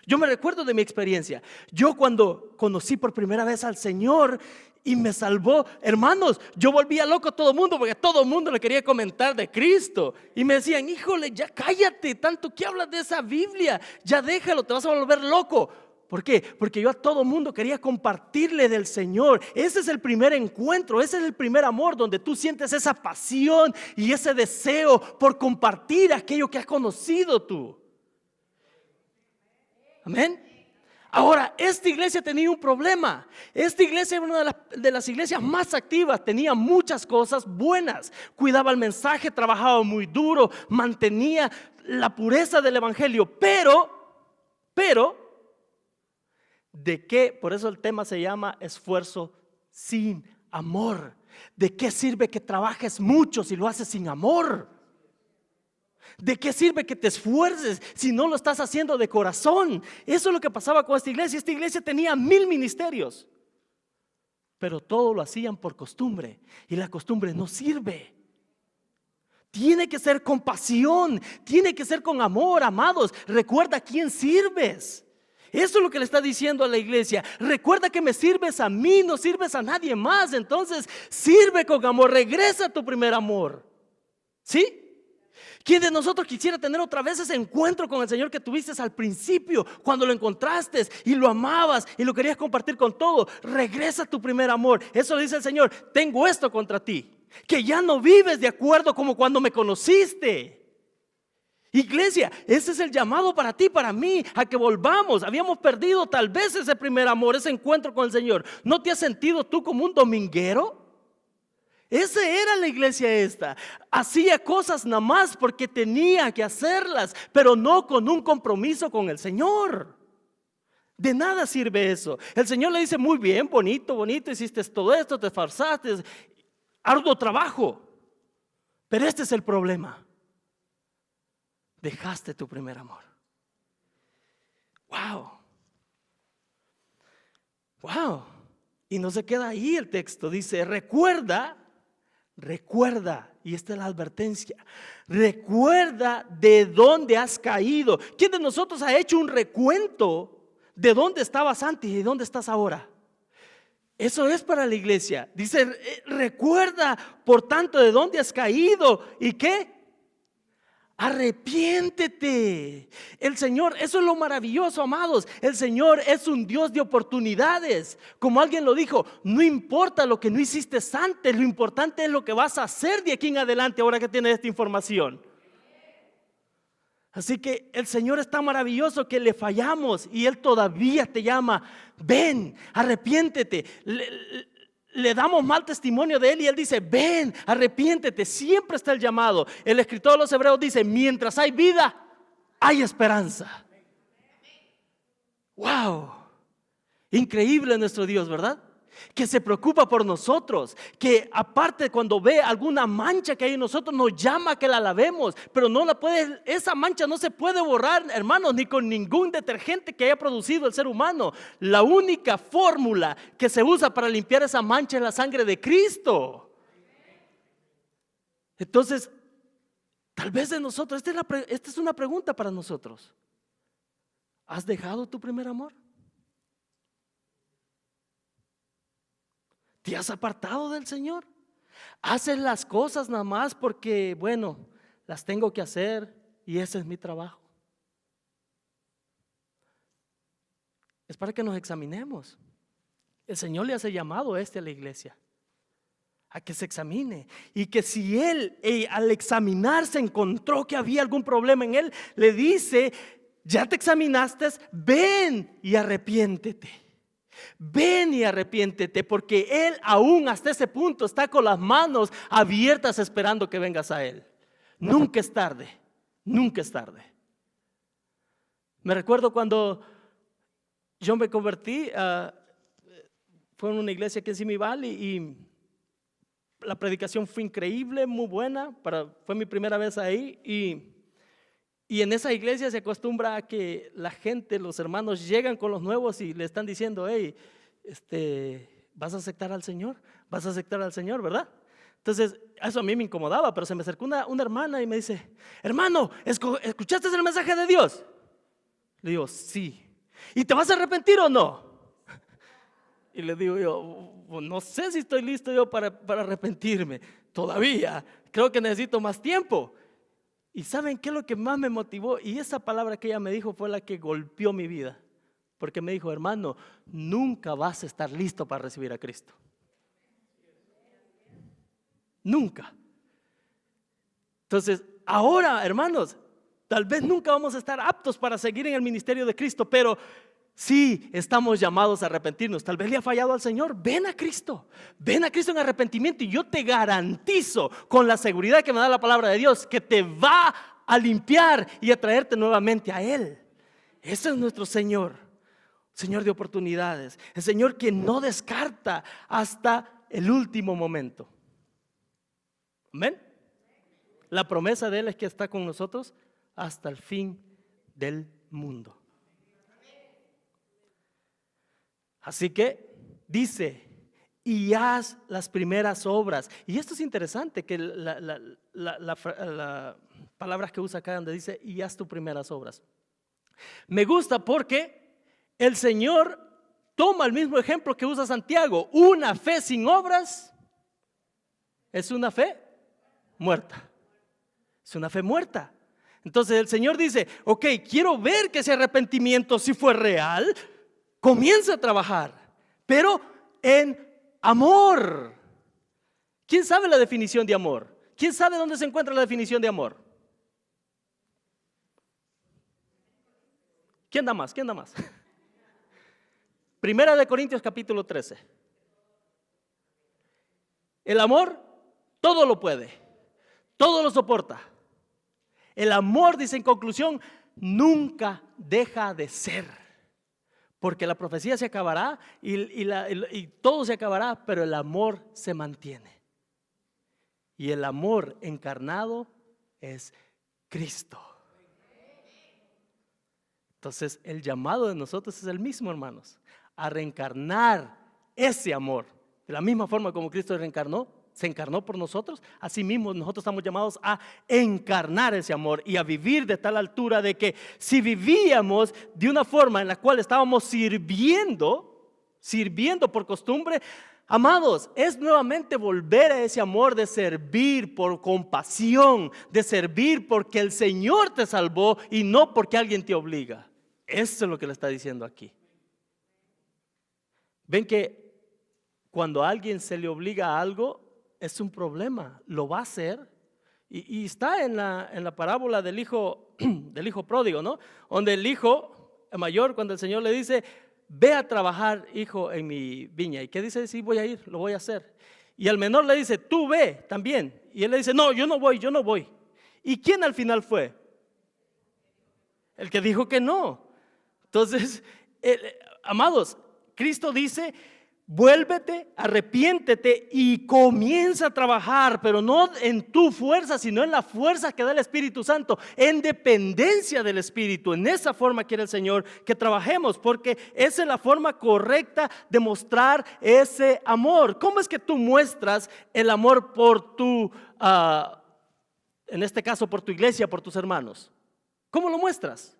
Yo me recuerdo de mi experiencia. Yo cuando conocí por primera vez al Señor y me salvó, hermanos, yo volvía loco a todo el mundo porque a todo el mundo le quería comentar de Cristo. Y me decían, híjole, ya cállate, tanto que hablas de esa Biblia, ya déjalo, te vas a volver loco. ¿Por qué? Porque yo a todo mundo quería compartirle del Señor. Ese es el primer encuentro, ese es el primer amor donde tú sientes esa pasión y ese deseo por compartir aquello que has conocido tú. Amén. Ahora, esta iglesia tenía un problema. Esta iglesia era una de las iglesias más activas, tenía muchas cosas buenas. Cuidaba el mensaje, trabajaba muy duro, mantenía la pureza del evangelio, pero ¿de qué? Por eso el tema se llama esfuerzo sin amor. ¿De qué sirve que trabajes mucho si lo haces sin amor? ¿De qué sirve que te esfuerces si no lo estás haciendo de corazón? Eso es lo que pasaba con esta iglesia. Esta iglesia tenía 1000 ministerios, pero todo lo hacían por costumbre y la costumbre no sirve. Tiene que ser con pasión, tiene que ser con amor, amados. Recuerda a quién sirves. Eso es lo que le está diciendo a la iglesia. Recuerda que me sirves a mí, no sirves a nadie más. Entonces sirve con amor, regresa a tu primer amor. ¿Sí? ¿Quién de nosotros quisiera tener otra vez ese encuentro con el Señor que tuviste al principio, cuando lo encontraste y lo amabas y lo querías compartir con todo? Regresa a tu primer amor. Eso dice el Señor, tengo esto contra ti, que ya no vives de acuerdo como cuando me conociste. Iglesia, ese es el llamado para ti, para mí, a que volvamos. Habíamos perdido tal vez ese primer amor, ese encuentro con el Señor. ¿No te has sentido tú como un dominguero? Esa era la iglesia esta. Hacía cosas nada más porque tenía que hacerlas, pero no con un compromiso con el Señor. De nada sirve eso. El Señor le dice, muy bien, bonito, bonito, hiciste todo esto, te esforzaste, arduo trabajo. Pero este es el problema. Dejaste tu primer amor. Wow. Wow. Y no se queda ahí el texto. Dice, recuerda, y esta es la advertencia, recuerda de dónde has caído. ¿Quién de nosotros ha hecho un recuento de dónde estabas antes y de dónde estás ahora? Eso es para la iglesia. Dice, recuerda por tanto de dónde has caído y qué. Arrepiéntete. El Señor, eso es lo maravilloso, amados. El Señor es un Dios de oportunidades. Como alguien lo dijo, no importa lo que no hiciste antes, lo importante es lo que vas a hacer de aquí en adelante ahora que tienes esta información. Así que el Señor es tan maravilloso que le fallamos y Él todavía te llama, ven, arrepiéntete. Le damos mal testimonio de Él y Él dice, ven, arrepiéntete. Siempre está el llamado. El escritor de los Hebreos dice, mientras hay vida, hay esperanza. Wow, increíble nuestro Dios, ¿verdad? que se preocupa por nosotros, que aparte cuando ve alguna mancha que hay en nosotros nos llama a que la lavemos, pero esa mancha no se puede borrar, hermanos, ni con ningún detergente que haya producido el ser humano. La única fórmula que se usa para limpiar esa mancha es la sangre de Cristo. Entonces, tal vez de nosotros, esta es una pregunta para nosotros. ¿Has dejado tu primer amor? ¿Te has apartado del Señor? ¿Haces las cosas nada más porque, bueno, las tengo que hacer y ese es mi trabajo? Es para que nos examinemos. El Señor le hace llamado a la iglesia, a que se examine, y que si él al examinarse encontró que había algún problema en él, le dice: ya te examinaste, ven y arrepiéntete. Ven y arrepiéntete, porque Él aún hasta ese punto está con las manos abiertas esperando que vengas a Él. Nunca es tarde, nunca es tarde. Me recuerdo cuando yo me convertí, fue en una iglesia aquí en Simi Valley y la predicación fue increíble, muy buena, fue mi primera vez ahí y en esa iglesia se acostumbra a que la gente, los hermanos llegan con los nuevos y le están diciendo: hey, ¿vas a aceptar al Señor? ¿Vas a aceptar al Señor, verdad? Entonces, eso a mí me incomodaba, pero se me acercó una hermana y me dice: hermano, ¿escuchaste el mensaje de Dios? Le digo: sí. ¿Y te vas a arrepentir o no? Y le digo yo: no sé si estoy listo yo para arrepentirme. Todavía, creo que necesito más tiempo. ¿Y saben qué es lo que más me motivó? Y esa palabra que ella me dijo fue la que golpeó mi vida. Porque me dijo: hermano, nunca vas a estar listo para recibir a Cristo. Nunca. Entonces, ahora, hermanos, tal vez nunca vamos a estar aptos para seguir en el ministerio de Cristo, pero sí estamos llamados a arrepentirnos. Tal vez le ha fallado al Señor. Ven a Cristo en arrepentimiento, y yo te garantizo con la seguridad que me da la palabra de Dios que te va a limpiar y a traerte nuevamente a Él. Ese es nuestro Señor, Señor de oportunidades, el Señor que no descarta hasta el último momento. Amén. La promesa de Él es que está con nosotros hasta el fin del mundo. Así que dice: y haz las primeras obras. Y esto es interesante, que la palabra que usa acá donde dice: y haz tus primeras obras. Me gusta porque el Señor toma el mismo ejemplo que usa Santiago. Una fe sin obras es una fe muerta. Es una fe muerta. Entonces el Señor dice: ok, quiero ver que ese arrepentimiento si fue real. Comienza a trabajar, pero en amor. ¿Quién sabe la definición de amor? ¿Quién sabe dónde se encuentra la definición de amor? ¿Quién da más? Primera de Corintios capítulo 13. El amor todo lo puede, todo lo soporta. El amor, dice en conclusión, nunca deja de ser. Porque la profecía se acabará y todo se acabará, pero el amor se mantiene. Y el amor encarnado es Cristo. Entonces, el llamado de nosotros es el mismo, hermanos, a reencarnar ese amor. De la misma forma como Cristo se encarnó por nosotros, así mismo nosotros estamos llamados a encarnar ese amor y a vivir de tal altura de que si vivíamos de una forma en la cual estábamos sirviendo por costumbre, amados, es nuevamente volver a ese amor de servir por compasión, de servir porque el Señor te salvó y no porque alguien te obliga. Eso es lo que le está diciendo aquí. Ven que cuando a alguien se le obliga a algo, es un problema, lo va a hacer. Y está en la parábola del hijo pródigo, ¿no? Donde el hijo mayor, cuando el Señor le dice: ve a trabajar, hijo, en mi viña. ¿Y qué dice? Sí, voy a ir, lo voy a hacer. Y al menor le dice: tú ve también. Y él le dice: no, yo no voy. ¿Y quién al final fue? El que dijo que no. Entonces, amados, Cristo dice: Vuélvete, arrepiéntete y comienza a trabajar, pero no en tu fuerza, sino en la fuerza que da el Espíritu Santo, en dependencia del Espíritu. En esa forma quiere el Señor que trabajemos, porque esa es la forma correcta de mostrar ese amor. ¿Cómo es que tú muestras el amor por tu, en este caso, por tu iglesia, por tus hermanos? ¿Cómo lo muestras?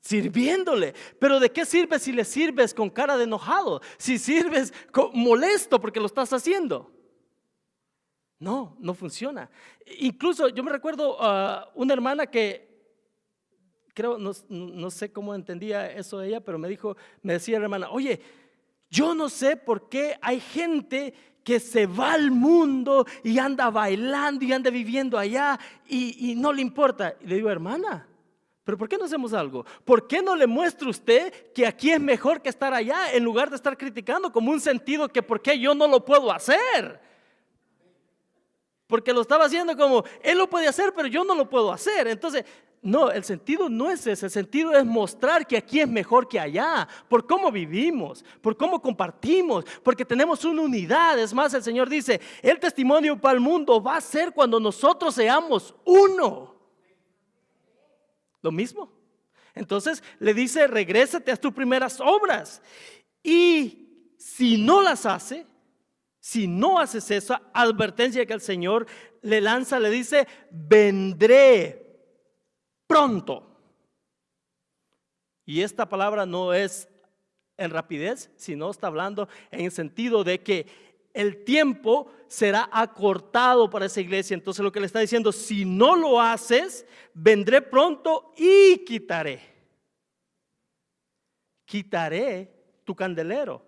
Sirviéndole. Pero ¿de qué sirve si le sirves con cara de enojado? Si sirves molesto porque lo estás haciendo. No, no funciona. Incluso yo me recuerdo una hermana que creo, no sé cómo entendía eso ella, pero me decía la hermana, oye, yo no sé por qué hay gente que se va al mundo y anda bailando y anda viviendo allá y no le importa. Y le digo, hermana, ¿pero por qué no hacemos algo? ¿Por qué no le muestra usted que aquí es mejor que estar allá en lugar de estar criticando como un sentido que por qué yo no lo puedo hacer? Porque lo estaba haciendo como, él lo puede hacer, pero yo no lo puedo hacer. Entonces, no, el sentido no es ese. El sentido es mostrar que aquí es mejor que allá. Por cómo vivimos, por cómo compartimos, porque tenemos una unidad. Es más, el Señor dice, el testimonio para el mundo va a ser cuando nosotros seamos uno. Lo mismo. Entonces le dice, regrésate a tus primeras obras. Y si no las hace, si no haces esa advertencia que el Señor le lanza, le dice, vendré pronto. Y esta palabra no es en rapidez, sino está hablando en el sentido de que el tiempo será acortado para esa iglesia. Entonces lo que le está diciendo, si no lo haces, vendré pronto y quitaré tu candelero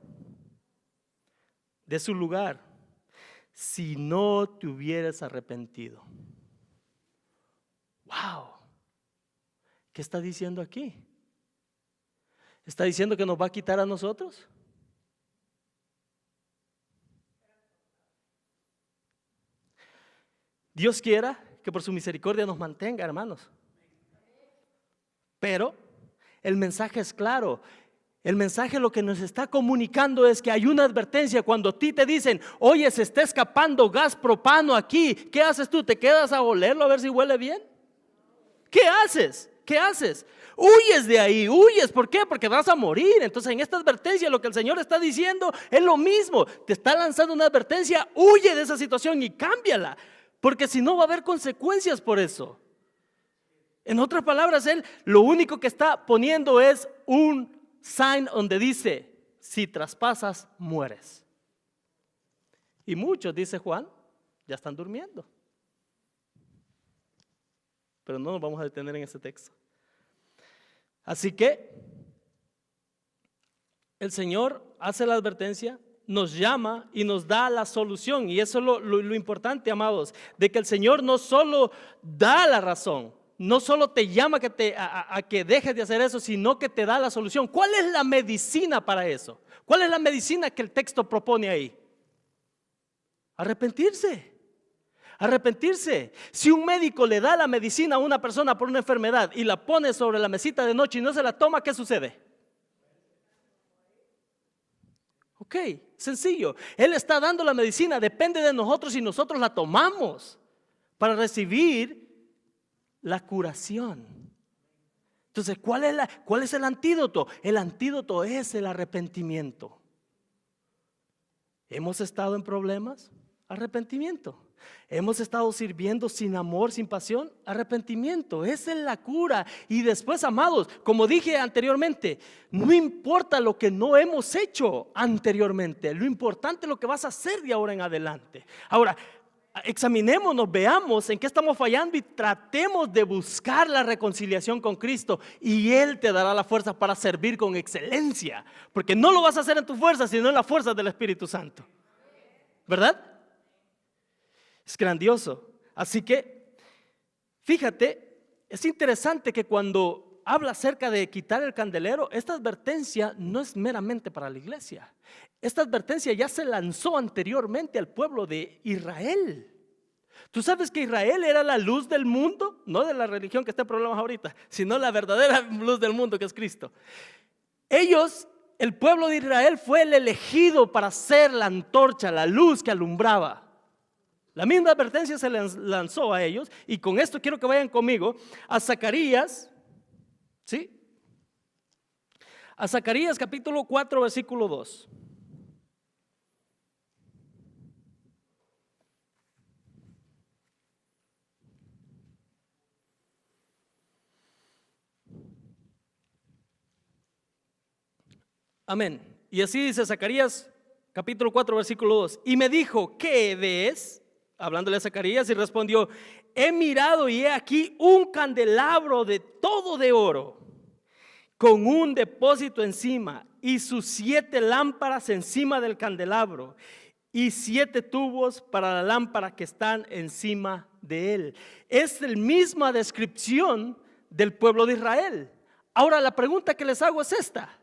de su lugar si no te hubieras arrepentido. Wow. ¿Qué está diciendo aquí? ¿Está diciendo que nos va a quitar a nosotros? Dios quiera que por su misericordia nos mantenga, hermanos. Pero el mensaje es claro. El mensaje lo que nos está comunicando es que hay una advertencia. Cuando a ti te dicen, oye, se está escapando gas propano aquí, ¿qué haces tú? ¿Te quedas a olerlo a ver si huele bien? ¿Qué haces? ¿Qué haces? Huyes de ahí, huyes. ¿Por qué? Porque vas a morir. Entonces en esta advertencia lo que el Señor está diciendo es lo mismo. Te está lanzando una advertencia, huye de esa situación y cámbiala. Porque si no va a haber consecuencias por eso. En otras palabras, Él lo único que está poniendo es un sign donde dice, si traspasas, mueres. Y muchos, dice Juan, ya están durmiendo. Pero no nos vamos a detener en ese texto. Así que el Señor hace la advertencia, nos llama y nos da la solución. Y eso es lo importante, amados, de que el Señor no solo da la razón, no solo te llama a que dejes de hacer eso, sino que te da la solución. ¿Cuál es la medicina para eso? ¿Cuál es la medicina que el texto propone ahí? Arrepentirse. Arrepentirse. Si un médico le da la medicina a una persona por una enfermedad y la pone sobre la mesita de noche y no se la toma, ¿qué sucede? Ok, sencillo. Él está dando la medicina, depende de nosotros si nosotros la tomamos para recibir la curación. Entonces, ¿cuál es el antídoto? El antídoto es el arrepentimiento. ¿Hemos estado en problemas? Arrepentimiento. ¿Hemos estado sirviendo sin amor, sin pasión? Arrepentimiento. Esa es la cura. Y después, amados, como dije anteriormente, no importa lo que no hemos hecho anteriormente. Lo importante es lo que vas a hacer de ahora en adelante. Ahora, examinémonos, veamos en qué estamos fallando y tratemos de buscar la reconciliación con Cristo y Él te dará la fuerza para servir con excelencia, porque no lo vas a hacer en tu fuerza, sino en la fuerza del Espíritu Santo, ¿verdad? Es grandioso. Así que, fíjate, es interesante que cuando habla acerca de quitar el candelero, esta advertencia no es meramente para la iglesia. Esta advertencia ya se lanzó anteriormente al pueblo de Israel. ¿Tú sabes que Israel era la luz del mundo? No de la religión que está en problemas ahorita, sino la verdadera luz del mundo que es Cristo. Ellos el pueblo de Israel fue el elegido para ser la antorcha, la luz que alumbraba. La misma advertencia se les lanzó a ellos, y con esto quiero que vayan conmigo a Zacarías, ¿sí? A Zacarías capítulo 4, versículo 2. Amén. Y así dice Zacarías capítulo 4, versículo 2. Y me dijo, ¿qué ves? Hablándole a Zacarías, y respondió, he mirado y he aquí un candelabro de todo de oro, con un depósito encima, y sus 7 lámparas encima del candelabro, y 7 tubos para la lámpara que están encima de él. Es la misma descripción del pueblo de Israel. Ahora la pregunta que les hago es esta: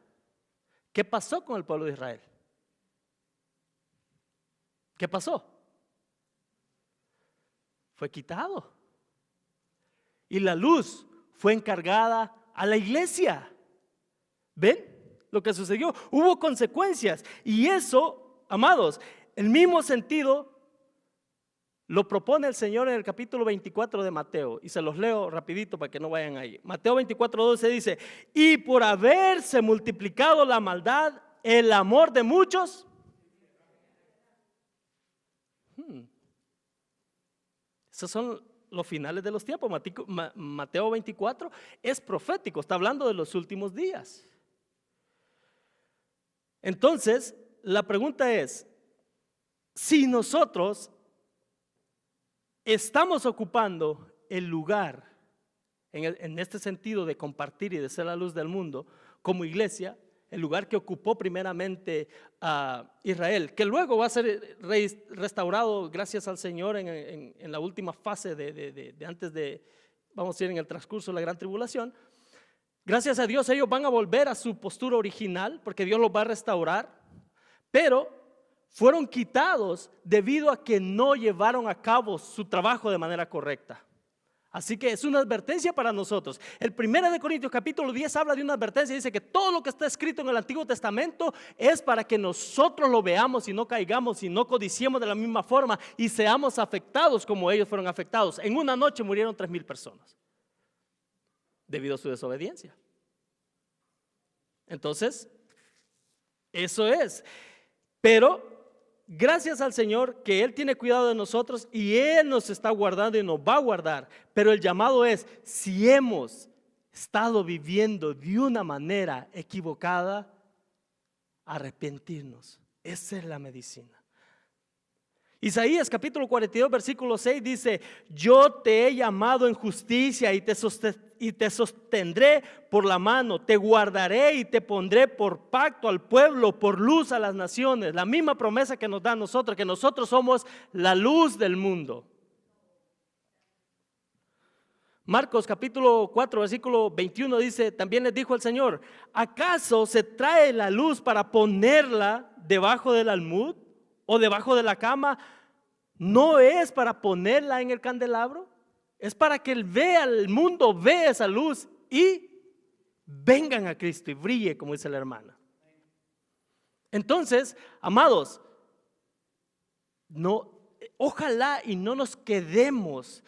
¿qué pasó con el pueblo de Israel? ¿Qué pasó? Fue quitado. Y la luz fue encargada a la iglesia. ¿Ven lo que sucedió? Hubo consecuencias. Y eso, amados, el mismo sentido lo propone el Señor en el capítulo 24 de Mateo. Y se los leo rapidito para que no vayan ahí. Mateo 24:12 dice, y por haberse multiplicado la maldad, el amor de muchos. Esos son los finales de los tiempos. Mateo 24 es profético, está hablando de los últimos días. Entonces, la pregunta es, si nosotros estamos ocupando el lugar en este sentido de compartir y de ser la luz del mundo como iglesia, el lugar que ocupó primeramente a Israel, que luego va a ser restaurado gracias al Señor en la última fase de antes de, vamos a decir, en el transcurso de la gran tribulación. Gracias a Dios ellos van a volver a su postura original porque Dios los va a restaurar, pero fueron quitados debido a que no llevaron a cabo su trabajo de manera correcta. Así que es una advertencia para nosotros. El 1 Corintios capítulo 10 habla de una advertencia. Dice que todo lo que está escrito en el Antiguo Testamento es para que nosotros lo veamos y no caigamos y no codiciemos de la misma forma y seamos afectados como ellos fueron afectados. En una noche murieron 3,000 personas debido a su desobediencia. Entonces, eso es. Pero gracias al Señor que Él tiene cuidado de nosotros y Él nos está guardando y nos va a guardar. Pero el llamado es, si hemos estado viviendo de una manera equivocada, arrepentirnos. Esa es la medicina. Isaías capítulo 42 versículo 6 dice, yo te he llamado en justicia y te sostendré por la mano, te guardaré y te pondré por pacto al pueblo, por luz a las naciones. La misma promesa que nos da a nosotros, que nosotros somos la luz del mundo. Marcos capítulo 4 versículo 21 dice, también les dijo el Señor, ¿acaso se trae la luz para ponerla debajo del almud o debajo de la cama? ¿No es para ponerla en el candelabro? Es para que el mundo vea esa luz y vengan a Cristo y brille, como dice la hermana. Entonces, amados, ojalá y no nos quedemos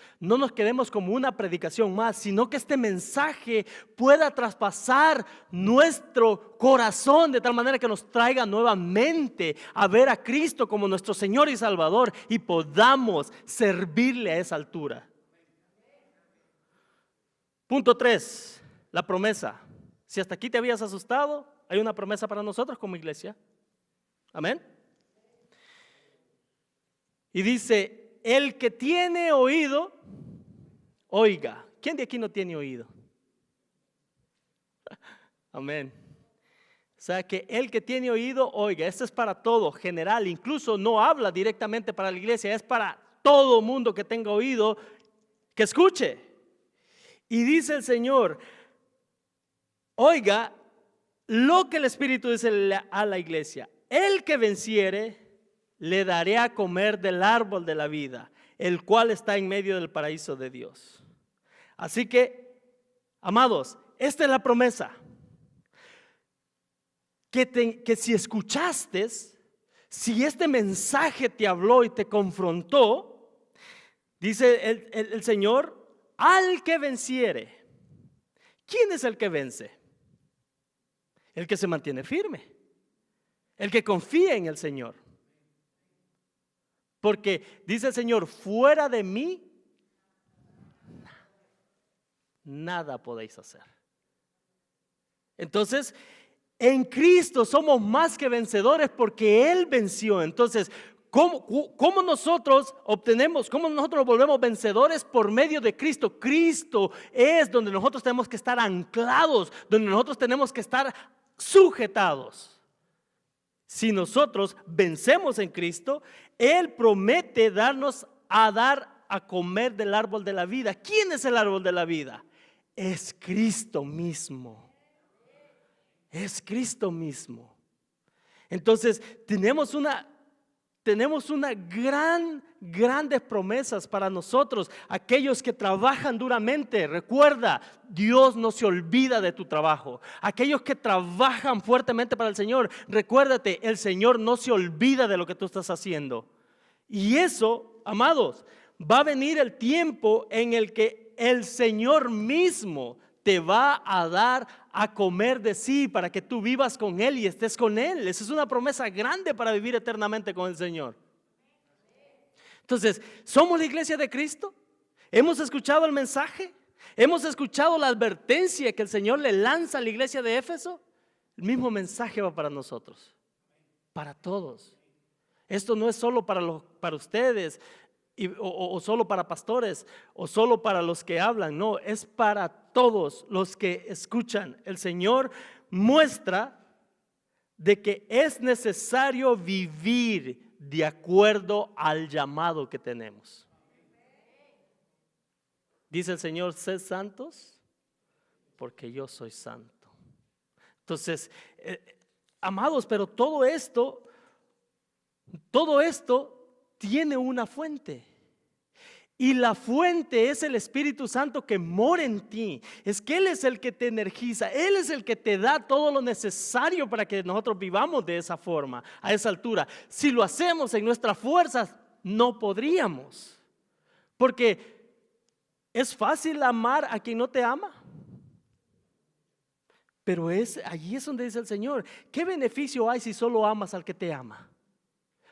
como una predicación más, sino que este mensaje pueda traspasar nuestro corazón de tal manera que nos traiga nuevamente a ver a Cristo como nuestro Señor y Salvador y podamos servirle a esa altura. Punto 3, la promesa. Si hasta aquí te habías asustado, hay una promesa para nosotros como iglesia. Amén. Y dice, el que tiene oído, oiga. ¿Quién de aquí no tiene oído? Amén. O sea que el que tiene oído, oiga. Esto es para todo, general. Incluso no habla directamente para la iglesia, es para todo mundo que tenga oído, que escuche. Y dice el Señor, oiga lo que el Espíritu dice a la iglesia. El que venciere, le daré a comer del árbol de la vida, el cual está en medio del paraíso de Dios. Así que, amados, esta es la promesa. que si escuchaste, si este mensaje te habló y te confrontó, dice el Señor, al que venciere. ¿Quién es el que vence? El que se mantiene firme, el que confía en el Señor. Porque dice el Señor, fuera de mí, nada podéis hacer. Entonces, en Cristo somos más que vencedores porque Él venció. Entonces, ¿cómo nosotros obtenemos, cómo nosotros nos volvemos vencedores? Por medio de Cristo. Cristo es donde nosotros tenemos que estar anclados, donde nosotros tenemos que estar sujetados. Si nosotros vencemos en Cristo, Él promete darnos a comer del árbol de la vida. ¿Quién es el árbol de la vida? Es Cristo mismo. Es Cristo mismo. Entonces tenemos grandes promesas para nosotros, aquellos que trabajan duramente. Recuerda, Dios no se olvida de tu trabajo. Aquellos que trabajan fuertemente para el Señor, recuérdate, el Señor no se olvida de lo que tú estás haciendo. Y eso, amados, va a venir el tiempo en el que el Señor mismo te va a dar a comer de sí para que tú vivas con Él y estés con Él. Esa es una promesa grande para vivir eternamente con el Señor. Entonces, ¿somos la iglesia de Cristo? ¿Hemos escuchado el mensaje? ¿Hemos escuchado la advertencia que el Señor le lanza a la iglesia de Éfeso? El mismo mensaje va para nosotros, para todos. Esto no es solo para ustedes o solo para pastores o solo para los que hablan. No, es para todos los que escuchan. El Señor muestra de que es necesario vivir de acuerdo al llamado que tenemos. Dice el Señor, sed santos porque yo soy santo. Entonces, amados, pero todo esto tiene una fuente. Y la fuente es el Espíritu Santo que mora en ti. Es que Él es el que te energiza. Él es el que te da todo lo necesario para que nosotros vivamos de esa forma, a esa altura. Si lo hacemos en nuestras fuerzas, no podríamos. Porque es fácil amar a quien no te ama. Pero allí es donde dice el Señor, ¿qué beneficio hay si solo amas al que te ama?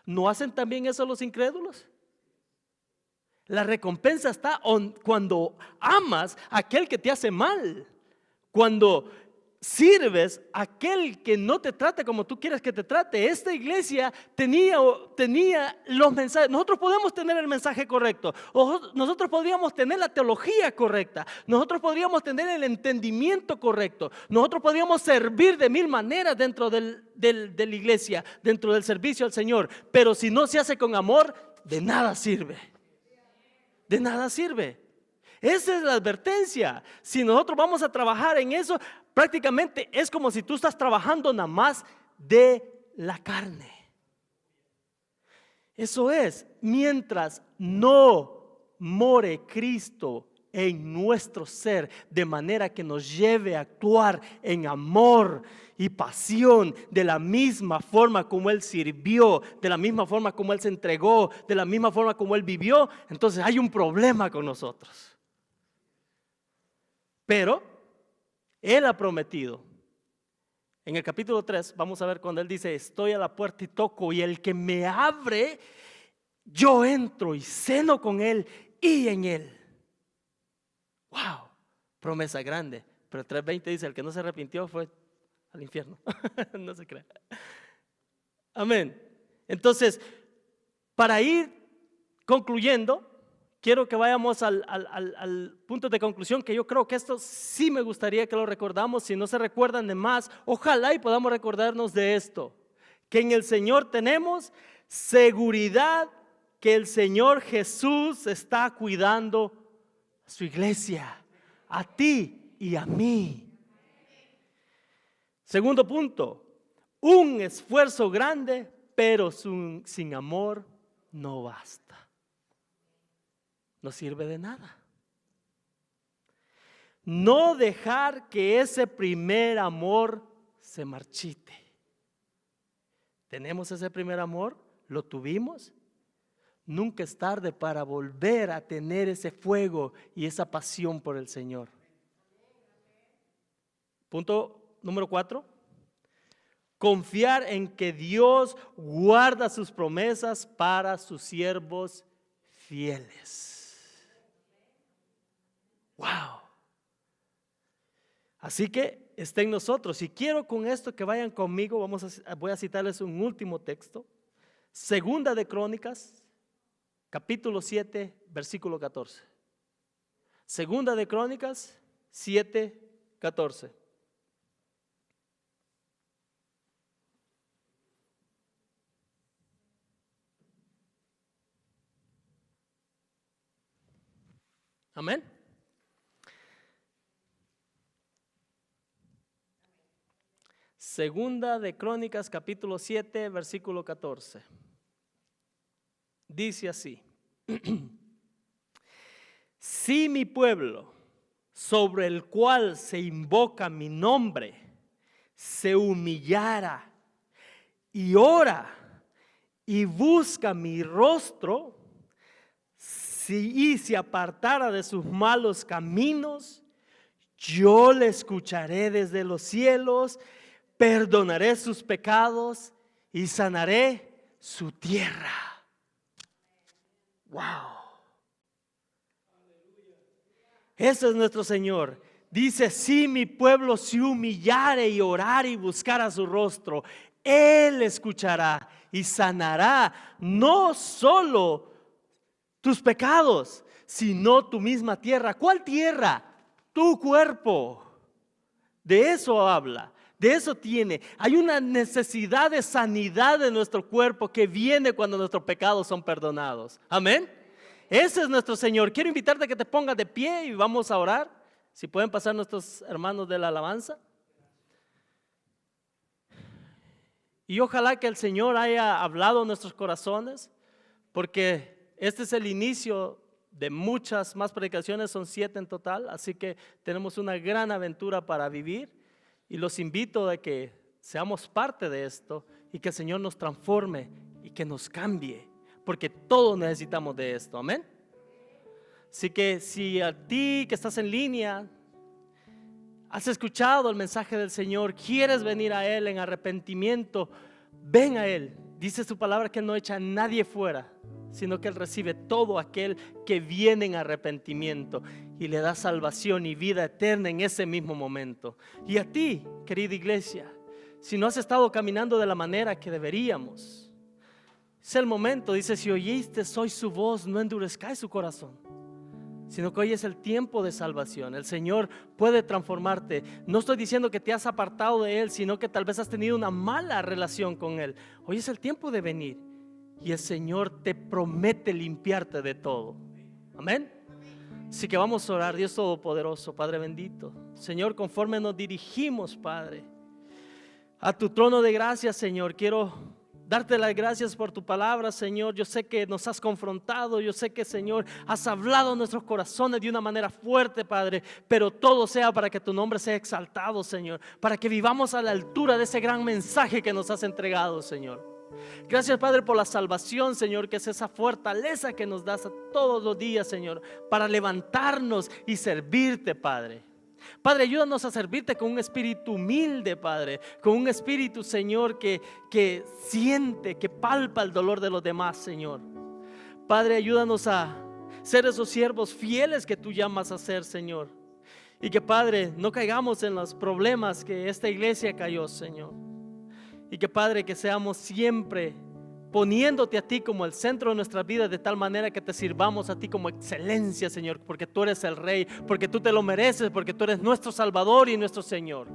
¿No hacen también eso los incrédulos? La recompensa está cuando amas a aquel que te hace mal, cuando sirves a aquel que no te trata como tú quieres que te trate. Esta iglesia tenía los mensajes. Nosotros podemos tener el mensaje correcto, nosotros podríamos tener la teología correcta, nosotros podríamos tener el entendimiento correcto, nosotros podríamos servir de mil maneras dentro de la iglesia, dentro del servicio al Señor, pero si no se hace con amor, de nada sirve. De nada sirve. Esa es la advertencia. Si nosotros vamos a trabajar en eso, prácticamente es como si tú estás trabajando nada más de la carne. Eso es, mientras no more Cristo en nuestro ser, de manera que nos lleve a actuar en amor y pasión, de la misma forma como Él sirvió, de la misma forma como Él se entregó, de la misma forma como Él vivió, entonces hay un problema con nosotros. Pero Él ha prometido. En el capítulo 3 vamos a ver cuando Él dice, estoy a la puerta y toco, y el que me abre, yo entro y ceno con Él y en Él. Wow, promesa grande. Pero 3:20 dice, el que no se arrepintió fue al infierno. No se crea. Amén. Entonces, para ir concluyendo, quiero que vayamos al punto de conclusión, que yo creo que esto sí me gustaría que lo recordamos. Si no se recuerdan de más, ojalá y podamos recordarnos de esto, que en el Señor tenemos seguridad que el Señor Jesús está cuidando a su iglesia, a ti y a mí. Segundo punto, un esfuerzo grande, pero sin amor no basta. No sirve de nada. No dejar que ese primer amor se marchite. ¿Tenemos ese primer amor? ¿Lo tuvimos? Nunca es tarde para volver a tener ese fuego y esa pasión por el Señor. Punto número 4. Confiar en que Dios guarda sus promesas para sus siervos fieles. Wow. Así que está en nosotros. Y quiero con esto que vayan conmigo, voy a citarles un último texto. Segunda de Crónicas, capítulo 7, versículo 14. Segunda de Crónicas 7, 14. Amén. Segunda de Crónicas, capítulo 7, versículo 14. Dice así: si mi pueblo, sobre el cual se invoca mi nombre, se humillara y ora y busca mi rostro, y se apartara de sus malos caminos, yo le escucharé desde los cielos, perdonaré sus pecados y sanaré su tierra. Wow. Ese es nuestro Señor. Dice: si mi pueblo se humillare y orare y buscara su rostro, Él escuchará y sanará no solo tus pecados, sino tu misma tierra. ¿Cuál tierra? Tu cuerpo. De eso habla, de eso tiene. Hay una necesidad de sanidad de nuestro cuerpo que viene cuando nuestros pecados son perdonados. Amén. Ese es nuestro Señor. Quiero invitarte a que te pongas de pie y vamos a orar. Si pueden pasar nuestros hermanos de la alabanza. Y ojalá que el Señor haya hablado en nuestros corazones, porque este es el inicio de muchas más predicaciones, son 7 en total, así que tenemos una gran aventura para vivir y los invito a que seamos parte de esto y que el Señor nos transforme y que nos cambie, porque todos necesitamos de esto, amén. Así que si a ti que estás en línea has escuchado el mensaje del Señor, quieres venir a Él en arrepentimiento, ven a Él. Dice su palabra que Él no echa a nadie fuera, sino que Él recibe todo aquel que viene en arrepentimiento y le da salvación y vida eterna en ese mismo momento. Y a ti, querida iglesia, si no has estado caminando de la manera que deberíamos, es el momento. Dice: si oíste hoy su voz, no endurezcáis su corazón, sino que hoy es el tiempo de salvación. El Señor puede transformarte. No estoy diciendo que te has apartado de Él, sino que tal vez has tenido una mala relación con Él. Hoy es el tiempo de venir y el Señor te promete limpiarte de todo. Amén. Así que vamos a orar. Dios Todopoderoso, Padre bendito, Señor, conforme nos dirigimos, Padre, a tu trono de gracia, Señor, quiero darte las gracias por tu palabra, Señor. Yo sé que nos has confrontado, yo sé que, Señor, has hablado en nuestros corazones de una manera fuerte, Padre, pero todo sea para que tu nombre sea exaltado, Señor, para que vivamos a la altura de ese gran mensaje que nos has entregado, Señor. Gracias, Padre, por la salvación, Señor, que es esa fortaleza que nos das a todos los días, Señor, para levantarnos y servirte, Padre. Padre, ayúdanos a servirte con un espíritu humilde, Padre, con un espíritu, Señor, que siente, que palpa el dolor de los demás, Señor. Padre, ayúdanos a ser esos siervos fieles que tú llamas a ser, Señor. Y que, Padre, no caigamos en los problemas que esta iglesia cayó, Señor. Y que, Padre, que seamos siempre poniéndote a ti como el centro de nuestras vidas, de tal manera que te sirvamos a ti como excelencia, Señor, porque tú eres el Rey, porque tú te lo mereces, porque tú eres nuestro Salvador y nuestro Señor,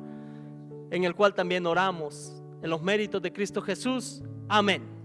en el cual también oramos en los méritos de Cristo Jesús. Amén.